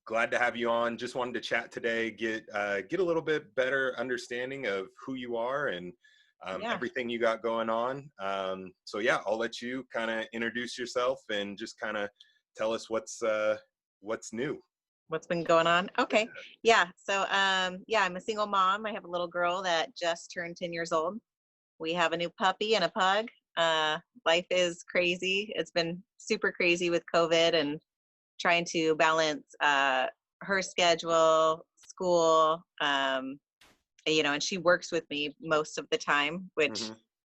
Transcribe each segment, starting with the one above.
Glad to have you on. Just wanted to chat today, get a little bit better understanding of who you are and everything you got going on. So yeah, I'll let you kind of introduce yourself and just kind of tell us what's new. What's been going on? Okay. Yeah. So, I'm a single mom. I have a little girl that just turned 10 years old. We have a new puppy and a pug. Life is crazy. It's been super crazy with COVID and trying to balance her schedule, school, and she works with me most of the time, which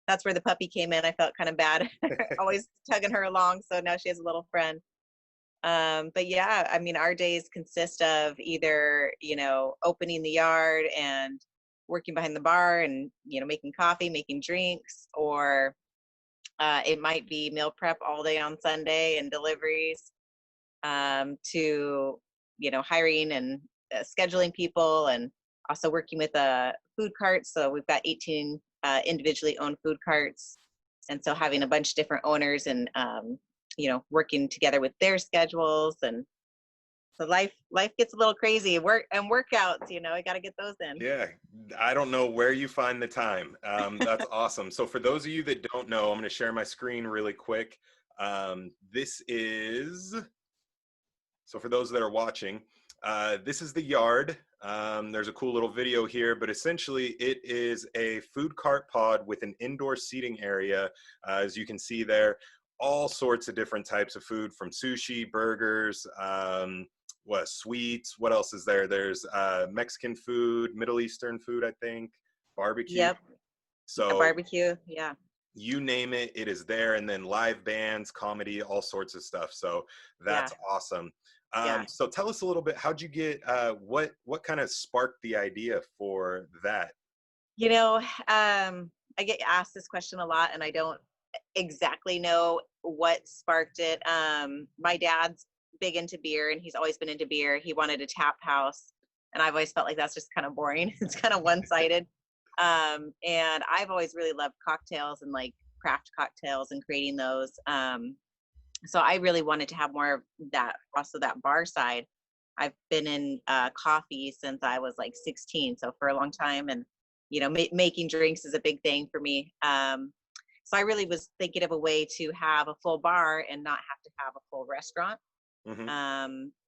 that's where the puppy came in. I felt kind of bad, always tugging her along. So now she has a little friend. But yeah, I mean, our days consist of either, opening the yard and working behind the bar and, making coffee, making drinks, or it might be meal prep all day on Sunday and deliveries, to, hiring and scheduling people, and also working with food carts. So we've got 18 individually owned food carts. And so having a bunch of different owners and, working together with their schedules, and so life gets a little crazy. Workouts, I got to get those in. Yeah, I don't know where you find the time. That's awesome. So for those of you that don't know, I'm going to share my screen really quick. So for those that are watching, this is the yard. There's a cool little video here, but essentially it is a food cart pod with an indoor seating area. As you can see there, all sorts of different types of food, from sushi, burgers, sweets. What else is there? There's Mexican food, Middle Eastern food, I think, barbecue. Yep. So barbecue, yeah. You name it, it is there. And then live bands, comedy, all sorts of stuff. So that's awesome. So tell us a little bit, how'd you get, what kind of sparked the idea for that? I get asked this question a lot, and I don't exactly know what sparked it. My dad's big into beer, and he's always been into beer. He wanted a tap house, and I've always felt like that's just kind of boring. It's kind of one-sided. And I've always really loved cocktails and like craft cocktails and creating those. So I really wanted to have more of that, also that bar side. I've been in coffee since I was like 16, so for a long time, and making drinks is a big thing for me. So I really was thinking of a way to have a full bar and not have to have a full restaurant.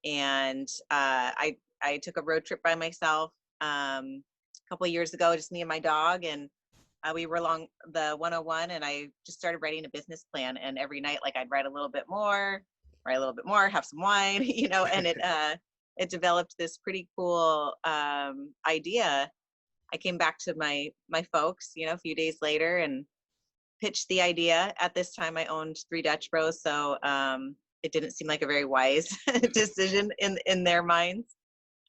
And I took a road trip by myself a couple of years ago, just me and my dog, and we were along the 101, and I just started writing a business plan. And every night, like, I'd write a little bit more, have some wine, and it developed this pretty cool idea. I came back to my folks, a few days later, and pitched the idea. At this time, I owned 3 Dutch Bros, so it didn't seem like a very wise decision in their minds,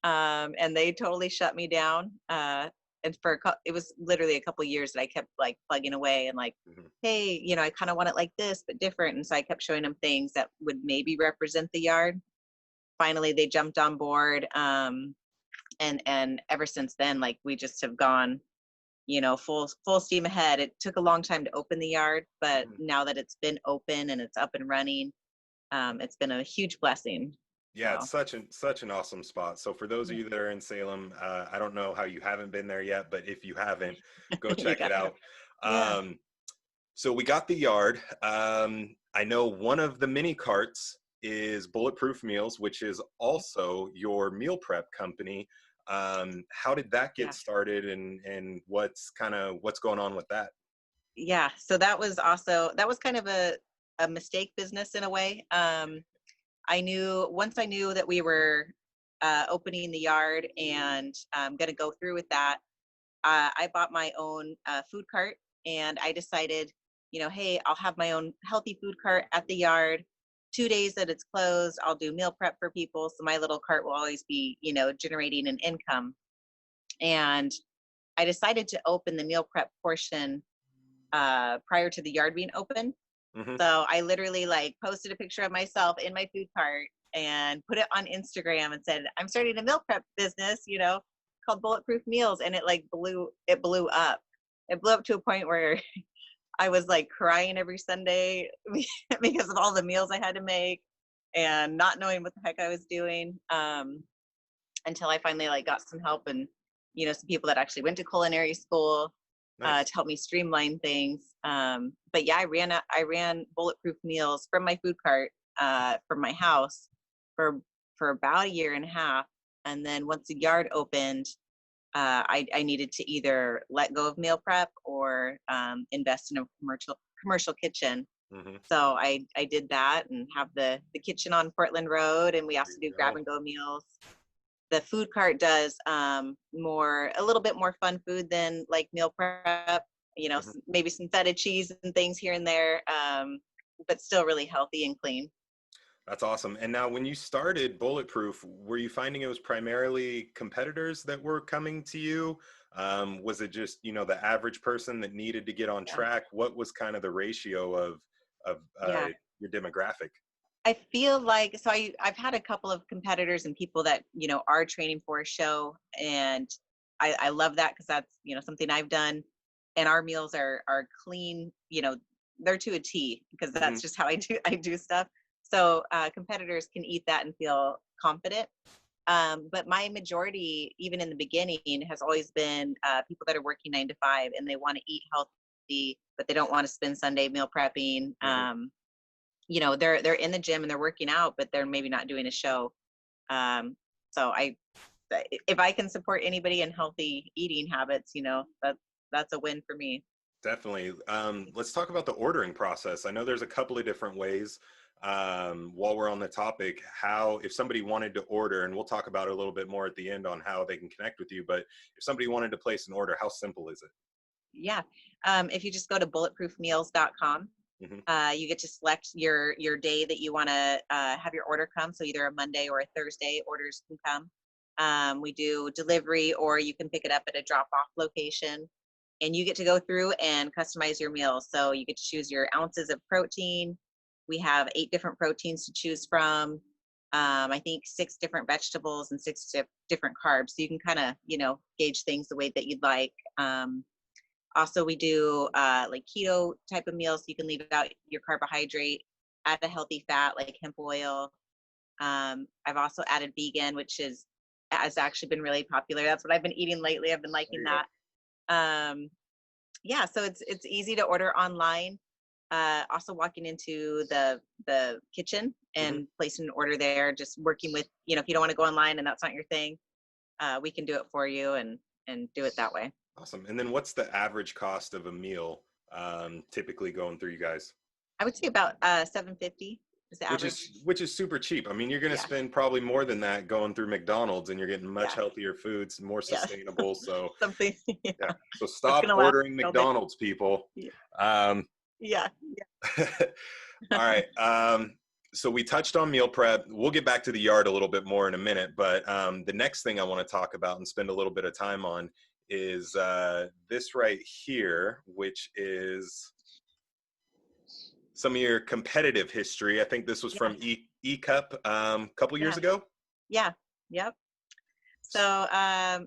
and they totally shut me down. And it was literally a couple of years that I kept like plugging away and like, hey, I kind of want it like this, but different. And so I kept showing them things that would maybe represent the yard. Finally, they jumped on board, and ever since then, like, we just have gone, full steam ahead. It took a long time to open the yard, but now that it's been open and it's up and running, it's been a huge blessing. Yeah, so. It's such an awesome spot. So for those of you that are in Salem, I don't know how you haven't been there yet, but if you haven't, go check it out. So we got the yard. I know one of the mini carts is BulletProof Meals, which is also your meal prep company. How did that get started, and what's going on with that? Yeah, so that was kind of a mistake business in a way. Once I knew that we were opening the yard and going to go through with that, I bought my own food cart, and I decided, hey, I'll have my own healthy food cart at the yard. 2 days that it's closed, I'll do meal prep for people. So my little cart will always be, generating an income. And I decided to open the meal prep portion prior to the yard being open. So I literally like posted a picture of myself in my food cart and put it on Instagram and said, I'm starting a meal prep business, called BulletProof Meals. And it blew up. It blew up to a point where I was like crying every Sunday because of all the meals I had to make. and not knowing what the heck I was doing, until I finally like got some help and, some people that actually went to culinary school, Nice. to help me streamline things. But yeah, I ran Bulletproof Meals from my food cart, from my house for about a year and a half. And then once the yard opened, I needed to either let go of meal prep or invest in a commercial kitchen. Mm-hmm. So I did that and have the kitchen on Portland Road, and we also do grab and go meals. The food cart does a little bit more fun food than like meal prep, Mm-hmm. maybe some feta cheese and things here and there, but still really healthy and clean. That's awesome. And now when you started Bulletproof, were you finding it was primarily competitors that were coming to you? Was it just, the average person that needed to get on Yeah. track? What was kind of the ratio of Yeah. your demographic? I feel like, so I've had a couple of competitors and people that, are training for a show. And I love that because that's, something I've done. And our meals are clean, they're to a T because that's Mm-hmm. just how I do stuff. So competitors can eat that and feel confident. But my majority, even in the beginning, has always been people that are working 9 to 5 and they want to eat healthy, but they don't want to spend Sunday meal prepping. Mm-hmm. They're in the gym and they're working out, but they're maybe not doing a show. So if I can support anybody in healthy eating habits, that's a win for me. Definitely. Let's talk about the ordering process. I know there's a couple of different ways. While we're on the topic, how, if somebody wanted to order, and we'll talk about it a little bit more at the end on how they can connect with you, but if somebody wanted to place an order, how simple is it? Yeah. If you just go to bulletproofmeals.com, Mm-hmm. you get to select your day that you want to have your order come. So either a Monday or a Thursday orders can come. We do delivery, or you can pick it up at a drop-off location. And you get to go through and customize your meal. So you get to choose your ounces of protein. We have 8 different proteins to choose from. I think 6 different vegetables and 6 different carbs. So you can kind of, gauge things the way that you'd like. Also, we do like keto type of meals. So you can leave out your carbohydrate, add a healthy fat like hemp oil. I've also added vegan, which has actually been really popular. That's what I've been eating lately. I've been liking that. Yeah, so it's easy to order online. Also walking into the kitchen and Mm-hmm. placing an order there, just working with, if you don't want to go online and that's not your thing, we can do it for you and do it that way. Awesome. And then what's the average cost of a meal typically going through you guys? I would say about $7.50 is the Which average. is super cheap. I mean, you're going to Yeah, spend probably more than that going through McDonald's, and you're getting much yeah, healthier foods, more yeah. sustainable. So Something, yeah, yeah. So that's stop gonna last ordering all day. McDonald's, people. Yeah, Um, yeah, all right. So we touched on meal prep. We'll get back to the yard a little bit more in a minute, but the next thing I want to talk about and spend a little bit of time on is this right here, which is some of your competitive history. I think this was yeah, from E-Cup a couple years yeah, ago. yeah, yep. So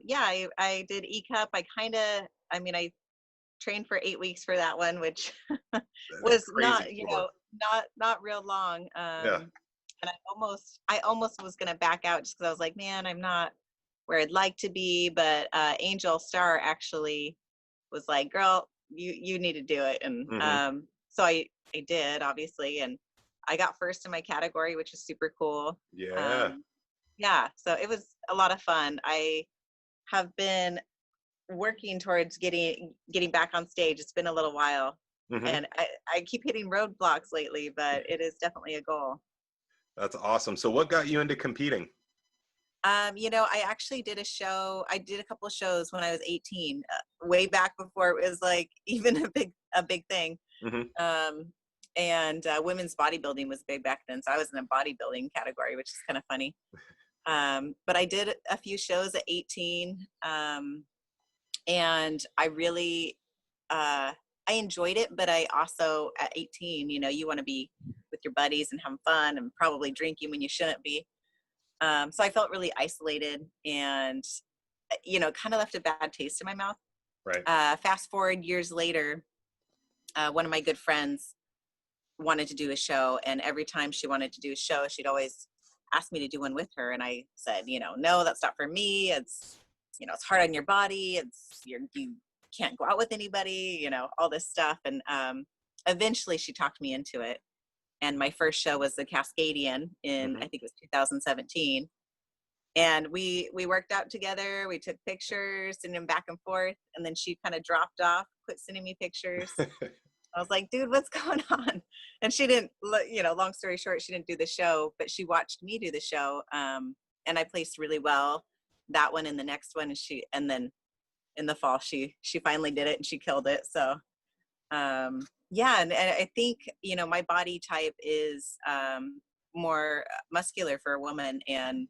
yeah, I did E-Cup. I trained for 8 weeks for that one, which That's a was crazy not, score. not real long. Yeah. And I almost was gonna back out just because I was like, man, I'm not where I'd like to be. But Angel Star actually was like, girl, you need to do it. And Mm-hmm. so I did, obviously, and I got first in my category, which was super cool. Yeah. Um, yeah, so it was a lot of fun. I have been working towards getting back on stage. It's been a little while, Mm-hmm. and I keep hitting roadblocks lately, but it is definitely a goal. That's awesome. So what got you into competing? I actually did a show. I did a couple of shows when I was 18, way back before it was like even a big thing. Mm-hmm. And women's bodybuilding was big back then, so I was in a bodybuilding category, which is kind of funny. But I did a few shows at 18, and I really I enjoyed it. But I also, at 18, you want to be with your buddies and have fun and probably drinking when you shouldn't be. So I felt really isolated and, kind of left a bad taste in my mouth. Right. Fast forward years later, one of my good friends wanted to do a show, and every time she wanted to do a show, she'd always ask me to do one with her. And I said, no, that's not for me. It's, it's hard on your body. You can't go out with anybody, all this stuff. And eventually she talked me into it. And my first show was the Cascadian in, I think it was 2017. And we worked out together. We took pictures, sending them back and forth. And then she kind of dropped off, quit sending me pictures. I was like, dude, what's going on? And she didn't, long story short, she didn't do the show, but she watched me do the show. And I placed really well that one and the next one. And then in the fall, she finally did it and she killed it. So, yeah. And I think, my body type is more muscular for a woman. And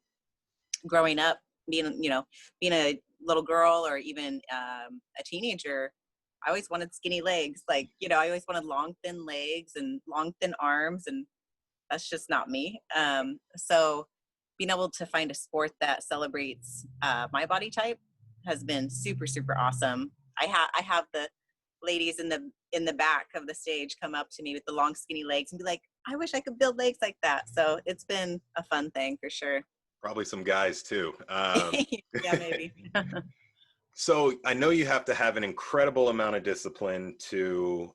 growing up, being a little girl or even a teenager, I always wanted skinny legs. Like, I always wanted long, thin legs and long, thin arms, and that's just not me. So being able to find a sport that celebrates my body type has been super, super awesome. I have the ladies in the back of the stage come up to me with the long, skinny legs and be like, I wish I could build legs like that. So it's been a fun thing for sure. Probably some guys too. Yeah, maybe. So I know you have to have an incredible amount of discipline to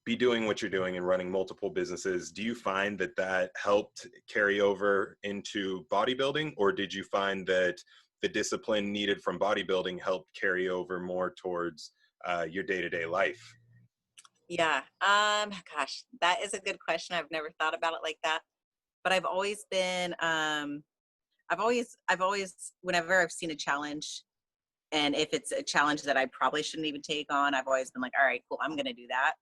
be doing what you're doing and running multiple businesses. Do you find that helped carry over into bodybuilding, or did you find that the discipline needed from bodybuilding helped carry over more towards your day-to-day life? Yeah. Gosh, that is a good question. I've never thought about it like that, but I've always been, I've always, whenever I've seen a challenge, and if it's a challenge that I probably shouldn't even take on, I've always been like, all right, cool, I'm going to do that.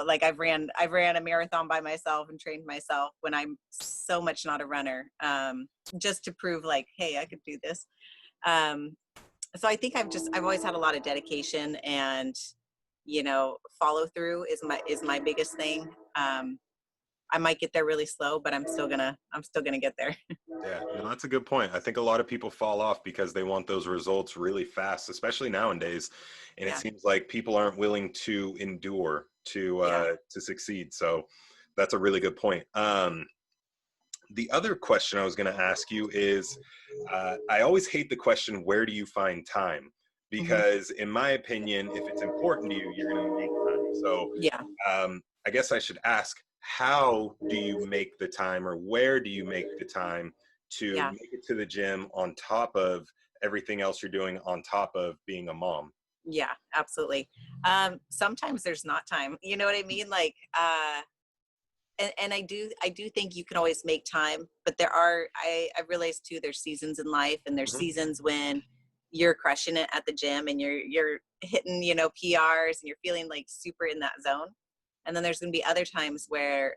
Like I've ran a marathon by myself and trained myself when I'm so much not a runner, just to prove like, hey, I could do this. So I think I've always had a lot of dedication, and, follow through is my biggest thing. I might get there really slow, but I'm still gonna get there. Yeah, no, that's a good point. I think a lot of people fall off because they want those results really fast, especially nowadays. And it Yeah. seems like people aren't willing to endure to succeed. So that's a really good point. The other question I was going to ask you is, I always hate the question, where do you find time? Because in my opinion, if it's important to you, you're going to make time. So Yeah. I guess I should ask, how do you make the time, or where do you make the time to make it to the gym on top of everything else you're doing, on top of being a mom? Yeah, absolutely. Sometimes there's not time, you know what I mean? Like, and I do think you can always make time, but I realized too, there's seasons in life, and there's seasons when you're crushing it at the gym and you're hitting, PRs, and you're feeling like super in that zone. And then there's going to be other times where,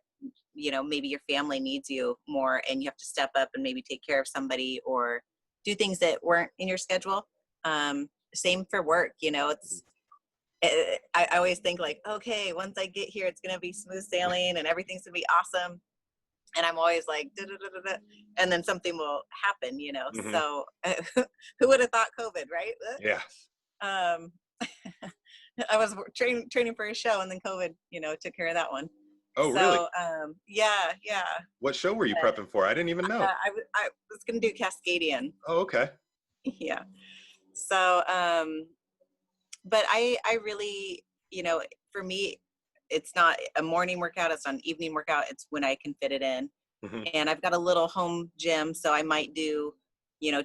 maybe your family needs you more and you have to step up and maybe take care of somebody or do things that weren't in your schedule. Same for work, I always think like, okay, once I get here, it's going to be smooth sailing and everything's going to be awesome. And I'm always like, da, da, da, da, da, and then something will happen, So who would have thought COVID, right? Yeah. I was training for a show, and then COVID, took care of that one. Oh, really? Yeah. What show were you prepping for? I didn't even know. I was going to do Cascadian. Oh, okay. Yeah. So, but I really, for me, it's not a morning workout. It's not an evening workout. It's when I can fit it in. And I've got a little home gym, so I might do,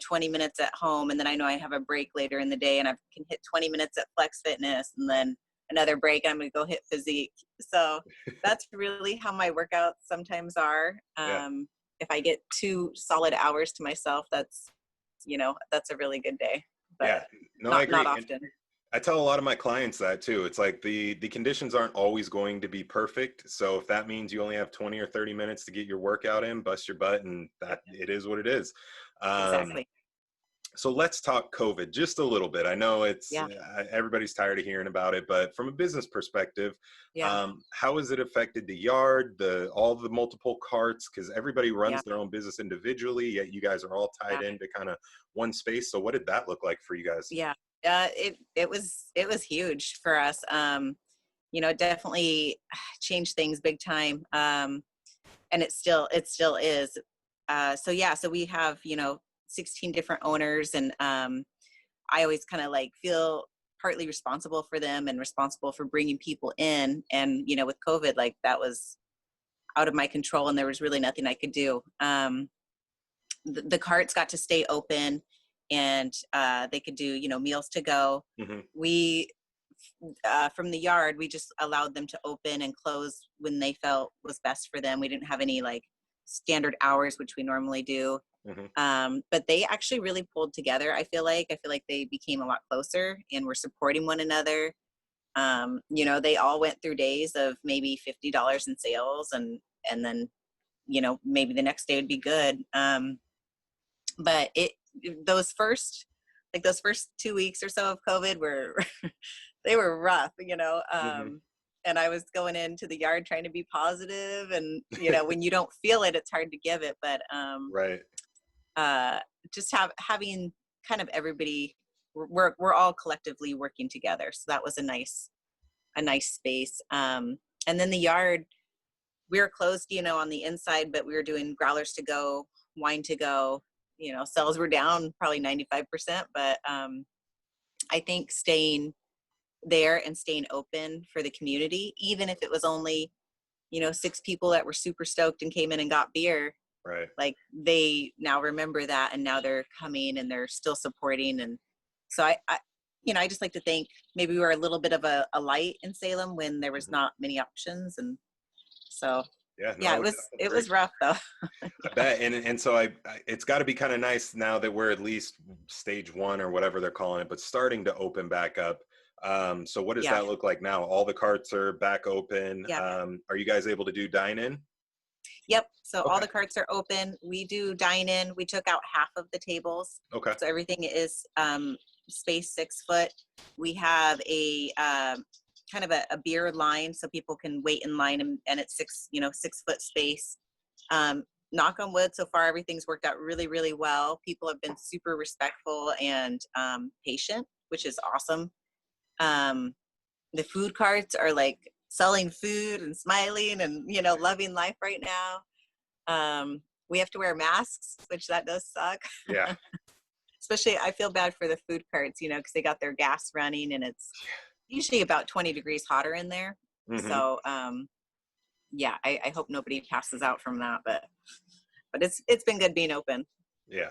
20 minutes at home, and then I know I have a break later in the day, and I can hit 20 minutes at Flex Fitness, and then another break, and I'm going to go hit Physique. So that's really how my workouts sometimes are. If I get 2 solid hours to myself, that's a really good day. But I agree. Not often. I tell a lot of my clients that too. It's like the conditions aren't always going to be perfect. So if that means you only have 20 or 30 minutes to get your workout in, bust your butt, and that it is what it is. Exactly. So let's talk COVID just a little bit. I know it's everybody's tired of hearing about it, but from a business perspective, how has it affected the yard, all the multiple carts? Because everybody runs their own business individually, yet you guys are all tied into kind of one space. So what did that look like for you guys? Yeah. It was huge for us. it definitely changed things big time. And it still is. So we have, 16 different owners, and I always kind of like feel partly responsible for them and responsible for bringing people in. And, with COVID, like that was out of my control and there was really nothing I could do. The carts got to stay open, and they could do, meals to go. Mm-hmm. We, from the yard, we just allowed them to open and close when they felt was best for them. We didn't have any like standard hours, which we normally do. Mm-hmm. But they actually really pulled together. I feel like they became a lot closer and were supporting one another. They all went through days of maybe $50 in sales, and then, maybe the next day would be good. But those first 2 weeks or so of COVID were, they were rough, Mm-hmm. and I was going into the yard trying to be positive, and, when you don't feel it, it's hard to give it. But, Right. just having kind of everybody, we're all collectively working together. So that was a nice space. And then the yard, we were closed, on the inside, but we were doing growlers to go, wine to go. Sales were down probably 95%, but I think staying there and staying open for the community, even if it was only, 6 people that were super stoked and came in and got beer, Right. like they now remember that, and now they're coming and they're still supporting. And so I just like to think maybe we were a little bit of a light in Salem when there was Mm-hmm. not many options. And so, Yeah, no, yeah, I would it agree. was rough though. I bet. And so it's got to be kind of nice now that we're at least stage 1 or whatever they're calling it, but starting to open back up. So what does Yeah. that look like now? All the carts are back open. Yeah. Are you guys able to do dine-in? Yep. So all Okay. the carts are open. We do dine in. We took out half of the tables. Okay. So everything is spaced 6 foot. We have a kind of a beer line so people can wait in line, and it's 6 foot space. Knock on wood, so far everything's worked out really, really well. People have been super respectful and patient, which is awesome. The food carts are like selling food and smiling and, loving life right now. We have to wear masks, which that does suck. Yeah. Especially, I feel bad for the food carts, because they got their gas running, and it's usually about 20 degrees hotter in there. Mm-hmm. So, yeah, I hope nobody passes out from that, but it's been good being open. Yeah.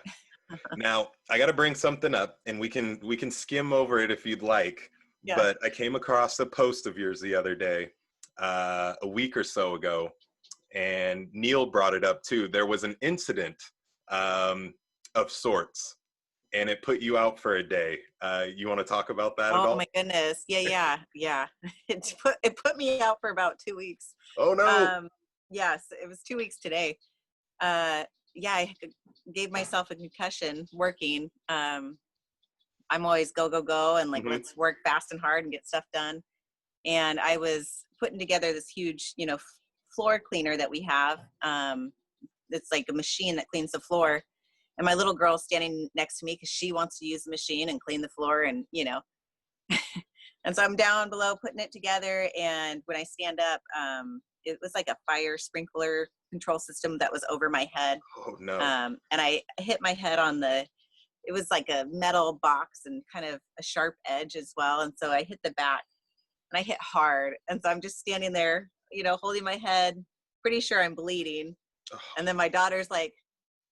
Now I got to bring something up, and we can skim over it if you'd like. Yeah. But I came across a post of yours the other day, a week or so ago, and Neil brought it up too. There was an incident of sorts, and it put you out for a day. You want to talk about that at all? Oh my goodness. Yeah. It put me out for about 2 weeks. Oh no. Yes, it was 2 weeks today. I gave myself a concussion working. I'm always go, and like, Mm-hmm. let's work fast and hard and get stuff done. And I was putting together this huge, floor cleaner that we have. It's like a machine that cleans the floor. And my little girl's standing next to me because she wants to use the machine and clean the floor. And, and so I'm down below putting it together. And when I stand up, it was like a fire sprinkler control system that was over my head. Oh no. And I hit my head on it was like a metal box and kind of a sharp edge as well. And so I hit the back and I hit hard. And so I'm just standing there, holding my head, pretty sure I'm bleeding. Oh. And then my daughter's like,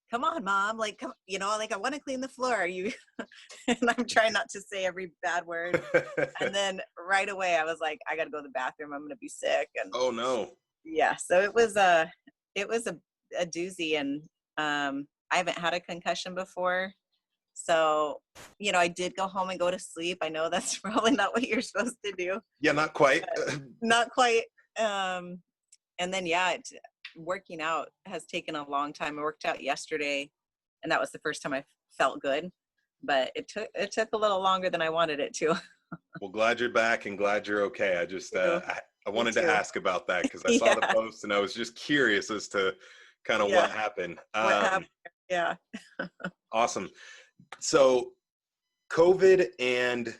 come on, Mom, like, come, like, I want to clean the floor. Are you? And I'm trying not to say every bad word. And then right away I was like, I got to go to the bathroom. I'm going to be sick. And oh no. Yeah. So it was a doozy. And I haven't had a concussion before. So, I did go home and go to sleep. I know that's probably not what you're supposed to do. Yeah, not quite. Not quite. And then, working out has taken a long time. I worked out yesterday, and that was the first time I felt good. But it took a little longer than I wanted it to. Well, glad you're back and glad you're okay. I just I wanted to ask about that because I saw the post and I was just curious as to kind of what happened. What happened? Yeah. Awesome. So COVID and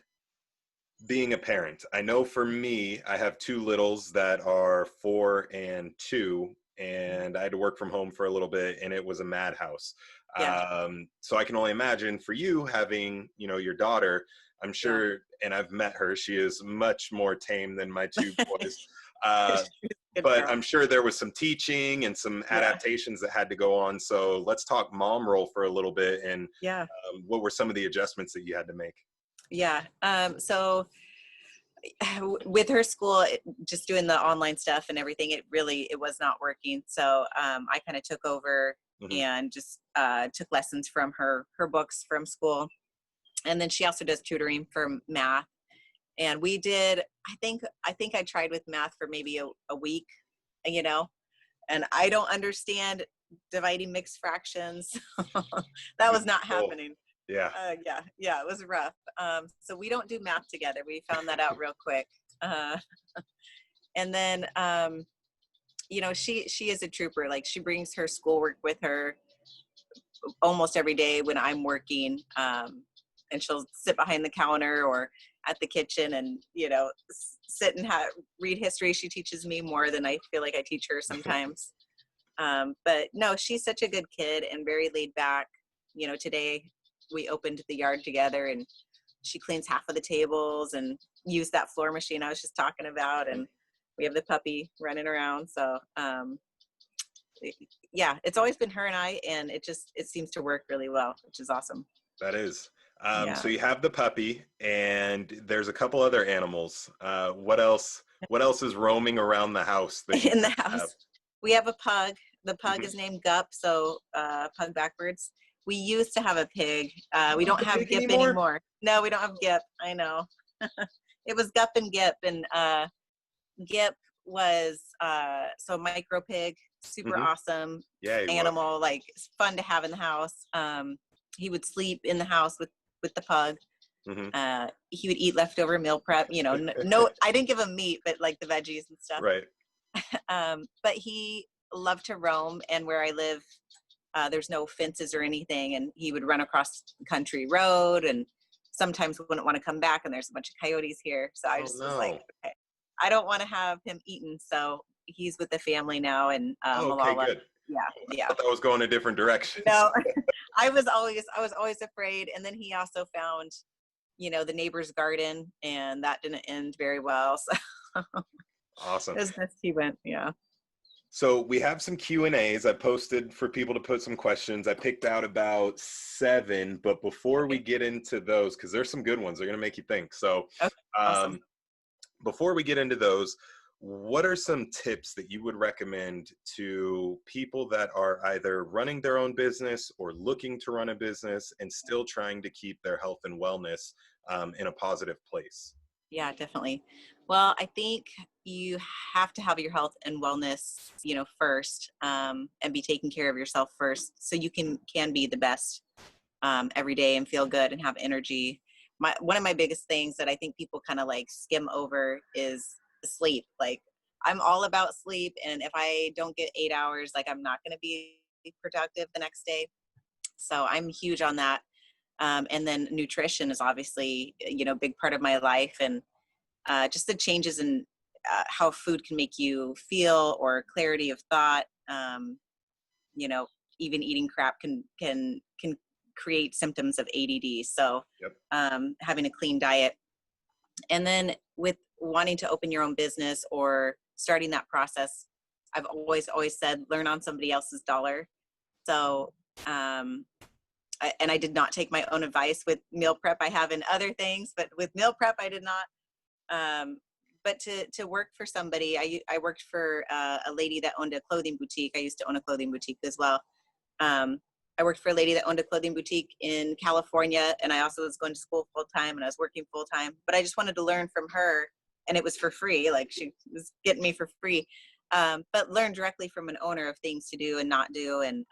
being a parent. I know for me, I have two littles that are 4 and 2, and I had to work from home for a little bit, and it was a madhouse. Yeah. So I can only imagine for you having, your daughter, I'm Yeah. sure, and I've met her, she is much more tame than my two boys. Uh, Good but girl. I'm sure there was some teaching and some adaptations that had to go on. So let's talk mom role for a little bit. And Yeah. what were some of the adjustments that you had to make? Yeah. So with her school, just doing the online stuff and everything, it was not working. So I kind of took over and just took lessons from her books from school. And then she also does tutoring for math. And we did, I think I tried with math for maybe a week, and I don't understand dividing mixed fractions. That was not happening. Yeah. Yeah, it was rough. So we don't do math together. We found that out real quick. And then, she is a trooper. Like, she brings her schoolwork with her almost every day when I'm working. And she'll sit behind the counter or at the kitchen and, sit and read history. She teaches me more than I feel like I teach her sometimes. But no, she's such a good kid and very laid back. Today we opened the yard together and she cleans half of the tables and used that floor machine I was just talking about. And we have the puppy running around. So, yeah, it's always been her and I, and it seems to work really well, which is awesome. That is. Yeah. So you have the puppy, and there's a couple other animals. What else is roaming around the house that you In the house? have? We have a pug. The pug is named Gup, so pug backwards. We used to have a pig. We don't have Gip anymore. No, we don't have Gip. I know. It was Gup and Gip, and Gip was so micro pig, super awesome animal, like fun to have in the house. He would sleep in the house with the pug. He would eat leftover meal prep. No, I didn't give him meat, but like the veggies and stuff. Right. But he loved to roam, and where I live, there's no fences or anything, and he would run across the country road, and sometimes wouldn't want to come back, and there's a bunch of coyotes here. So I was like, okay, I don't want to have him eaten, so he's with the family now. And Okay, good. Yeah. I thought that was going a different direction. No, I was always afraid. And then he also found, the neighbor's garden, and that didn't end very well. So Awesome. as best he went. Yeah. So we have some Q&As I posted for people to put some questions. I picked out about 7, but before we get into those, because there's some good ones, they're going to make you think. So Awesome. Before we get into those, what are some tips that you would recommend to people that are either running their own business or looking to run a business and still trying to keep their health and wellness in a positive place? Yeah, definitely. Well, I think you have to have your health and wellness, first, and be taking care of yourself first, so you can be the best every day and feel good and have energy. One of my biggest things that I think people kind of like skim over is sleep. Like, I'm all about sleep, and if I don't get 8 hours, like, I'm not going to be productive the next day. So I'm huge on that. And then nutrition is obviously, a big part of my life, and just the changes in how food can make you feel, or clarity of thought. Even eating crap can create symptoms of ADD. So having a clean diet. And then with wanting to open your own business or starting that process, I've always said, learn on somebody else's dollar. So, and I did not take my own advice with meal prep. I have in other things, but with meal prep, I did not. But to work for somebody, I worked for a lady that owned a clothing boutique. I used to own a clothing boutique as well. I worked for a lady that owned a clothing boutique in California, and I also was going to school full time, and I was working full time. But I just wanted to learn from her, and it was for free. Like, she was getting me for free. But learn directly from an owner of things to do and not do. And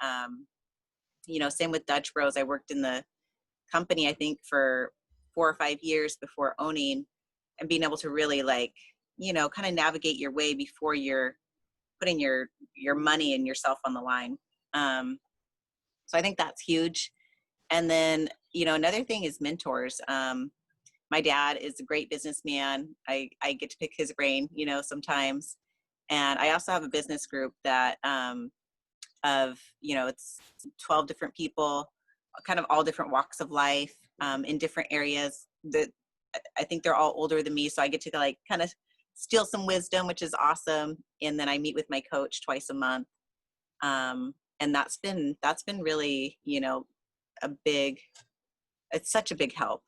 same with Dutch Bros. I worked in the company, I think, for 4 or 5 years before owning, and being able to really, like, kind of navigate your way before you're putting your money and yourself on the line. So I think that's huge. And then, another thing is mentors. my dad is a great businessman. I get to pick his brain, you know, sometimes. And I also have a business group that, you know, it's 12 different people, kind of all different walks of life, in different areas that I think they're all older than me. So I get to like kind of steal some wisdom, which is awesome. And then I meet with my coach twice a month. And that's been really, you know, it's such a big help,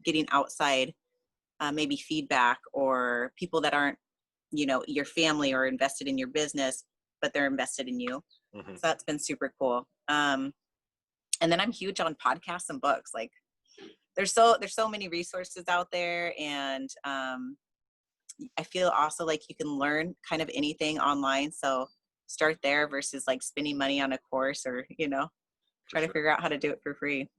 getting outside, maybe feedback, or people that aren't, you know, your family or invested in your business, but they're invested in you. So that's been super cool. And then I'm huge on podcasts and books. Like there's so many resources out there. And, I feel also like you can learn kind of anything online. So start there versus like spending money on a course, or, you know, try to figure out how to do it for free.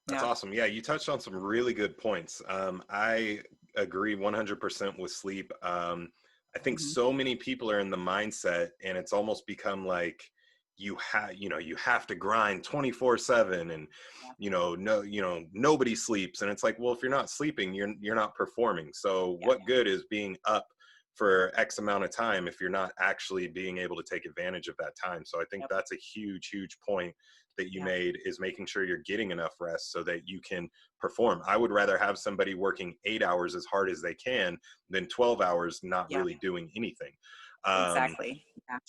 That's awesome. Yeah, you touched on some really good points. I agree 100% with sleep. I think so many people are in the mindset, and it's almost become like you have to grind 24/7, and nobody sleeps, and it's like, well, if you're not sleeping, you're not performing. So what good is being up for X amount of time if you're not actually being able to take advantage of that time? So I think that's a huge point that you made, is making sure you're getting enough rest so that you can perform. I would rather have somebody working 8 hours as hard as they can than 12 hours not really doing anything. Exactly.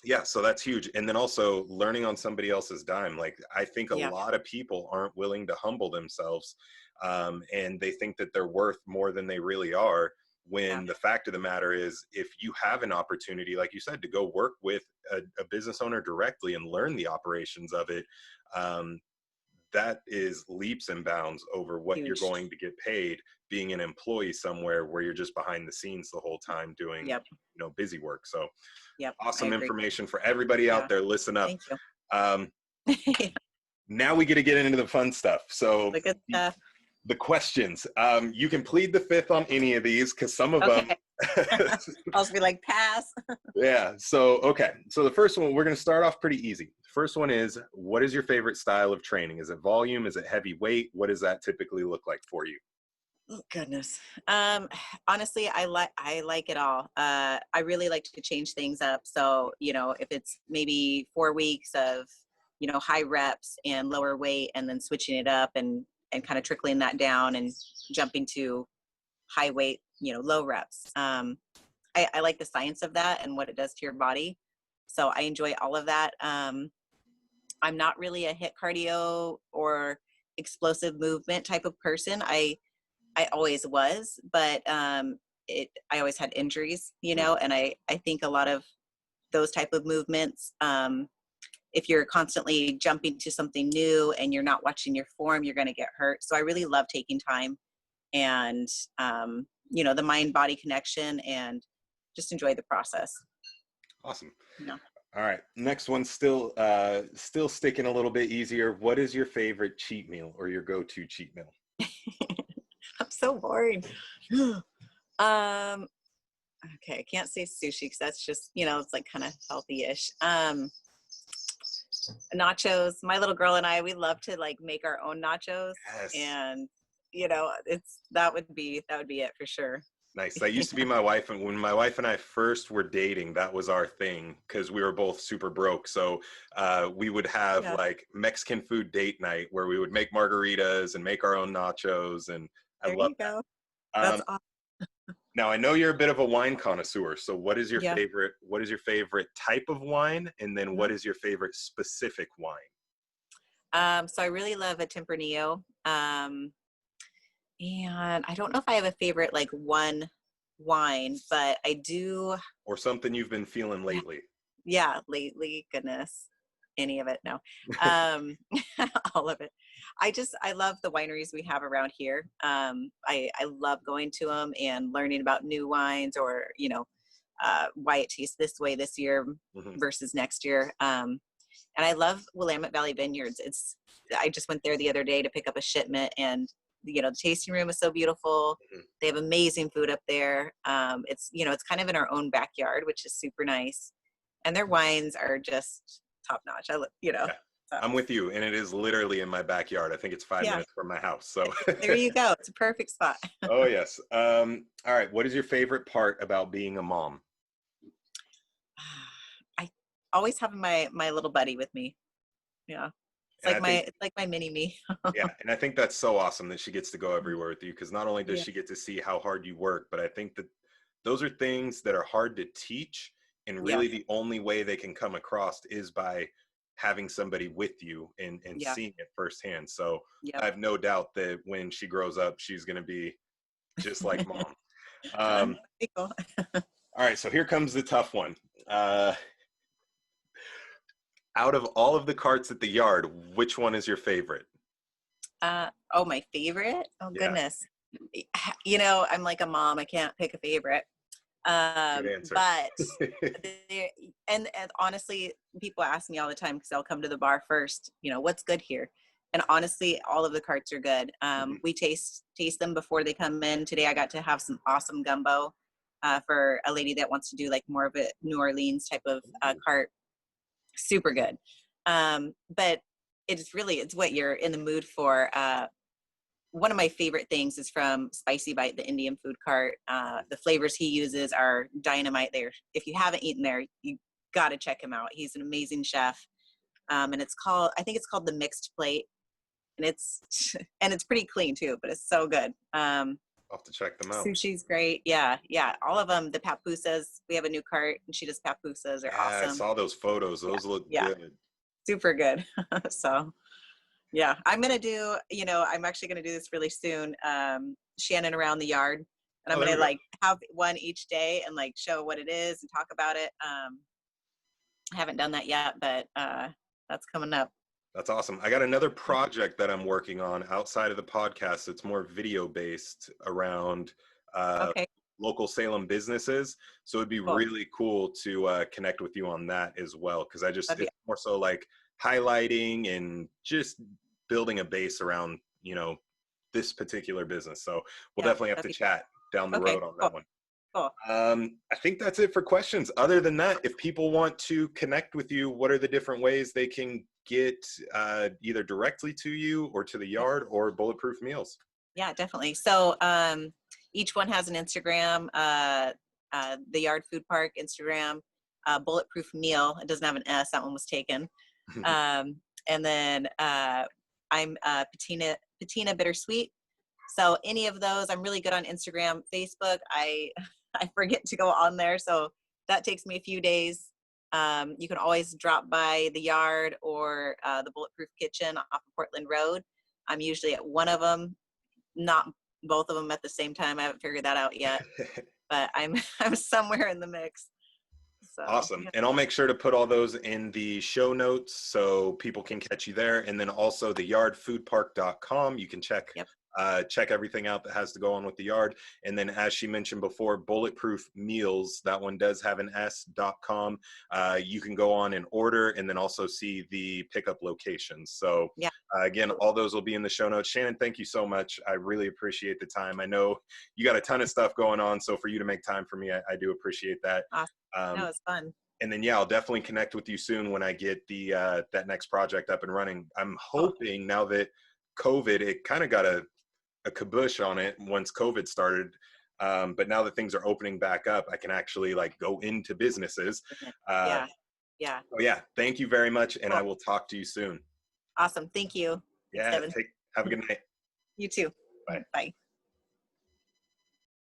Yeah, so that's huge. And then also learning on somebody else's dime. Like, I think a lot of people aren't willing to humble themselves, and they think that they're worth more than they really are, when the fact of the matter is, if you have an opportunity, like you said, to go work with a business owner directly and learn the operations of it, that is leaps and bounds over what you're going to get paid being an employee somewhere where you're just behind the scenes the whole time doing busy work. So awesome information for everybody out there. Listen up. Thank you. Now we get to get into the fun stuff. So the questions, you can plead the fifth on any of these, because some of them I'll just be like, pass. Yeah. So the first one, we're going to start off pretty easy. First one is, what is your favorite style of training? Is it volume? Is it heavy weight? What does that typically look like for you? Oh, goodness. Honestly, I like it all. I really like to change things up. So, you know, if it's maybe 4 weeks of, you know, high reps and lower weight, and then switching it up and kind of trickling that down and jumping to high weight, you know, low reps. I like the science of that and what it does to your body. So I enjoy all of that. I'm not really a HIIT cardio or explosive movement type of person. I always was, but I always had injuries, you know, and I think a lot of those type of movements, if you're constantly jumping to something new and you're not watching your form, you're going to get hurt. So I really love taking time and, you know, the mind-body connection, and just enjoy the process. Awesome. Yeah. All right. Next one, still sticking a little bit easier. What is your favorite cheat meal, or your go-to cheat meal? I'm so boring. Okay, I can't say sushi because that's just, you know, it's like kind of healthy-ish. Nachos. My little girl and I, we love to like make our own nachos. Yes. And, you know, that would be it for sure. Nice. That used to be my wife. And when my wife and I first were dating, that was our thing, because we were both super broke. So we would have like Mexican food date night where we would make margaritas and make our own nachos. And I love that. That's awesome. Now, I know you're a bit of a wine connoisseur. So what is your favorite type of wine? And then what is your favorite specific wine? So I really love a Tempranillo. And I don't know if I have a favorite, like, one wine, but I do. Or something you've been feeling lately. Yeah, lately, goodness, any of it. No, all of it. I love the wineries we have around here. I love going to them and learning about new wines, or, you know, why it tastes this way this year versus next year. And I love Willamette Valley Vineyards. I just went there the other day to pick up a shipment, and, you know, the tasting room is so beautiful. They have amazing food up there. It's, you know, it's kind of in our own backyard, which is super nice. And their wines are just top notch. You know, So I'm with you, and it is literally in my backyard. I think it's 5 minutes from my house. So there you go. It's a perfect spot. oh yes. All right. What is your favorite part about being a mom? I always have my little buddy with me. Yeah. And I think, It's like my mini me. yeah, and I think that's so awesome that she gets to go everywhere with you, because not only does Yeah. she get to see how hard you work, but I think that those are things that are hard to teach, and Yeah. really the only way they can come across is by having somebody with you and Yeah. seeing it firsthand. So I Yep. have no doubt that when she grows up, she's going to be just like mom. Um, Cool. all right, so here comes the tough one. Uh, Out of all of the carts at the yard, which one is your favorite? Oh, my favorite? Oh Yeah, goodness. I'm like a mom. I can't pick a favorite. good answer. But there, and honestly, people ask me all the time because I'll come to the bar first, what's good here? And honestly, all of the carts are good. Mhm. We taste them before they come in. Today I got to have some awesome gumbo for a lady that wants to do like more of a New Orleans type of cart. Super good. But it's what you're in the mood for. One of my favorite things is from Spicy Bite, the Indian food cart. The flavors he uses are dynamite there. If you haven't eaten there, you got to check him out. He's an amazing chef. And I think it's called the Mixed Plate. And it's pretty clean too, but it's so good. I'll have to check them out. Sushi's great. Yeah. Yeah. All of them. The papusas, we have a new cart and she does papusas. They're Yeah, I awesome. saw those photos. Yeah. Those look Yeah. good. Super good. So yeah, I'm actually going to do this really soon. Shannon around the yard, and I'm Oh, there going we to go. like have one each day and like show what it is and talk about it. I haven't done that yet, but that's coming up. That's awesome. I got another project that I'm working on outside of the podcast. It's more video based around uh, Okay, local Salem businesses. So it'd be cool. really cool to connect with you on that as well. Because That'd be it's more so like highlighting and just building a base around, this particular business. So we'll yeah, definitely have that'd to be chat down the okay. road on Cool, that one. cool. I think that's it for questions. Other than that, if people want to connect with you, what are the different ways they can get either directly to you or to the Yeah, yard or Bulletproof Meals? yeah, definitely. So each one has an Instagram. The Yard Food Park Instagram, Bulletproof Meal. It doesn't have an S. That one was taken. Um, and then I'm Patina Bittersweet. So any of those, I'm really good on Instagram, Facebook. I forget to go on there, so that takes me a few days. You can always drop by the yard or the Bulletproof Kitchen off of Portland Road. I'm usually at one of them, not both of them at the same time. I haven't figured that out yet, but I'm I'm somewhere in the mix. So Awesome. yeah. And I'll make sure to put all those in the show notes so people can catch you there. And then also the yardfoodpark.com. You can Yep. check everything out that has to go on with the yard. And then as she mentioned before, Bulletproof Meals, that one does have an S.com. You can go on and order and then also see the pickup locations. So Yeah. again, all those will be in the show notes. Shannon, thank you so much. I really appreciate the time. I know you got a ton of stuff going on. So for you to make time for me, I do appreciate that. Awesome. No, it's fun. And then, yeah, I'll definitely connect with you soon when I get the that next project up and running. I'm Cool. hoping now that COVID, it kind of got a kibosh on it once COVID started. But now that things are opening back up, I can actually like go into businesses. Uh, Yeah. Yeah. so yeah, thank you very much. And I Cool. will talk to you soon. Awesome. Thank you. Thanks, Yeah, Devin. have a good night. You too. Bye. Bye.